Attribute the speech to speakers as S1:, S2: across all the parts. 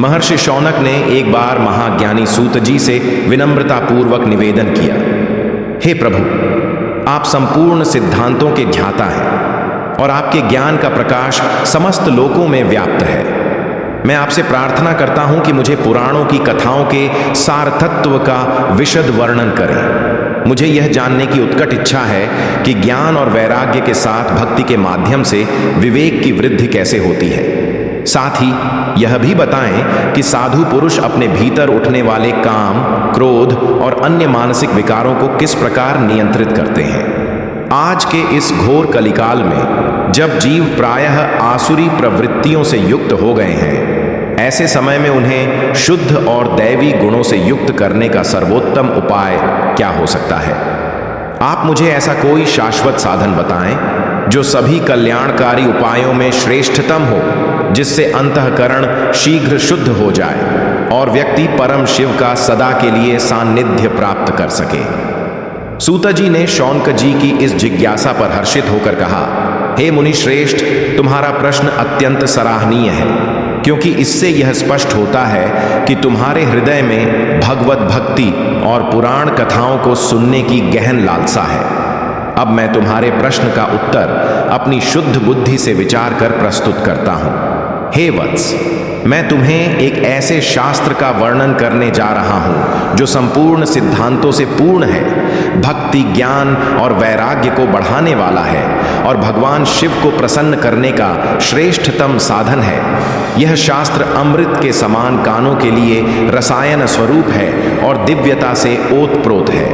S1: महर्षि शौनक ने एक बार महाज्ञानी सूत जी से विनम्रतापूर्वक निवेदन किया, हे प्रभु, आप संपूर्ण सिद्धांतों के ज्ञाता हैं और आपके ज्ञान का प्रकाश समस्त लोकों में व्याप्त है। मैं आपसे प्रार्थना करता हूं कि मुझे पुराणों की कथाओं के सारतत्व का विशद वर्णन करें। मुझे यह जानने की उत्कट इच्छा है कि ज्ञान और वैराग्य के साथ भक्ति के माध्यम से विवेक की वृद्धि कैसे होती है। साथ ही यह भी बताएं कि साधु पुरुष अपने भीतर उठने वाले काम, क्रोध और अन्य मानसिक विकारों को किस प्रकार नियंत्रित करते हैं। आज के इस घोर कलिकाल में जब जीव प्रायः आसुरी प्रवृत्तियों से युक्त हो गए हैं, ऐसे समय में उन्हें शुद्ध और दैवी गुणों से युक्त करने का सर्वोत्तम उपाय क्या हो सकता है। आप मुझे ऐसा कोई शाश्वत साधन बताएं जो सभी कल्याणकारी उपायों में श्रेष्ठतम हो, जिससे अंतःकरण शीघ्र शुद्ध हो जाए और व्यक्ति परम शिव का सदा के लिए सान्निध्य प्राप्त कर सके। सूत जी ने शौनक जी की इस जिज्ञासा पर हर्षित होकर कहा, हे मुनि श्रेष्ठ, तुम्हारा प्रश्न अत्यंत सराहनीय है, क्योंकि इससे यह स्पष्ट होता है कि तुम्हारे हृदय में भगवत भक्ति और पुराण कथाओं को सुनने की गहन लालसा है। अब मैं तुम्हारे प्रश्न का उत्तर अपनी शुद्ध बुद्धि से विचार कर प्रस्तुत करता हूं। हे वत्स, मैं तुम्हें एक ऐसे शास्त्र का वर्णन करने जा रहा हूं जो संपूर्ण सिद्धांतों से पूर्ण है, भक्ति, ज्ञान और वैराग्य को बढ़ाने वाला है और भगवान शिव को प्रसन्न करने का श्रेष्ठतम साधन है। यह शास्त्र अमृत के समान कानों के लिए रसायन स्वरूप है और दिव्यता से ओतप्रोत है।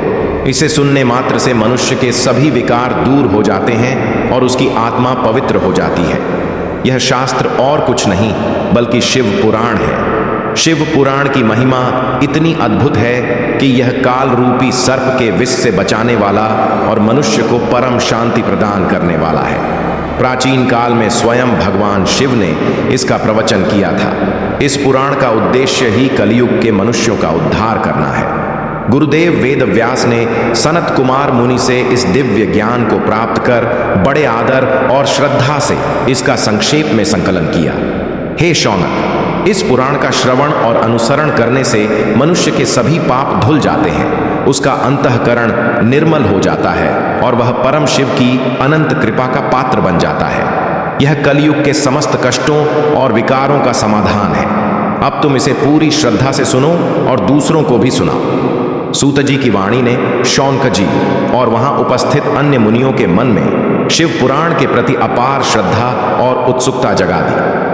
S1: इसे सुनने मात्र से मनुष्य के सभी विकार दूर हो जाते हैं और उसकी आत्मा पवित्र हो जाती है। यह शास्त्र और कुछ नहीं बल्कि शिव पुराण है। शिव पुराण की महिमा इतनी अद्भुत है कि यह काल रूपी सर्प के विष से बचाने वाला और मनुष्य को परम शांति प्रदान करने वाला है। प्राचीन काल में स्वयं भगवान शिव ने इसका प्रवचन किया था। इस पुराण का उद्देश्य ही कलयुग के मनुष्यों का उद्धार करना है। गुरुदेव वेद व्यास ने सनत कुमार मुनि से इस दिव्य ज्ञान को प्राप्त कर बड़े आदर और श्रद्धा से इसका संक्षेप में संकलन किया। हे शौनक, इस पुराण का श्रवण और अनुसरण करने से मनुष्य के सभी पाप धुल जाते हैं, उसका अंतःकरण निर्मल हो जाता है और वह परम शिव की अनंत कृपा का पात्र बन जाता है। यह कलयुग के समस्त कष्टों और विकारों का समाधान है। अब तुम इसे पूरी श्रद्धा से सुनो और दूसरों को भी सुनाओ। सूत जी की वाणी ने शौनक जी और वहां उपस्थित अन्य मुनियों के मन में शिव पुराण के प्रति अपार श्रद्धा और उत्सुकता जगा दी।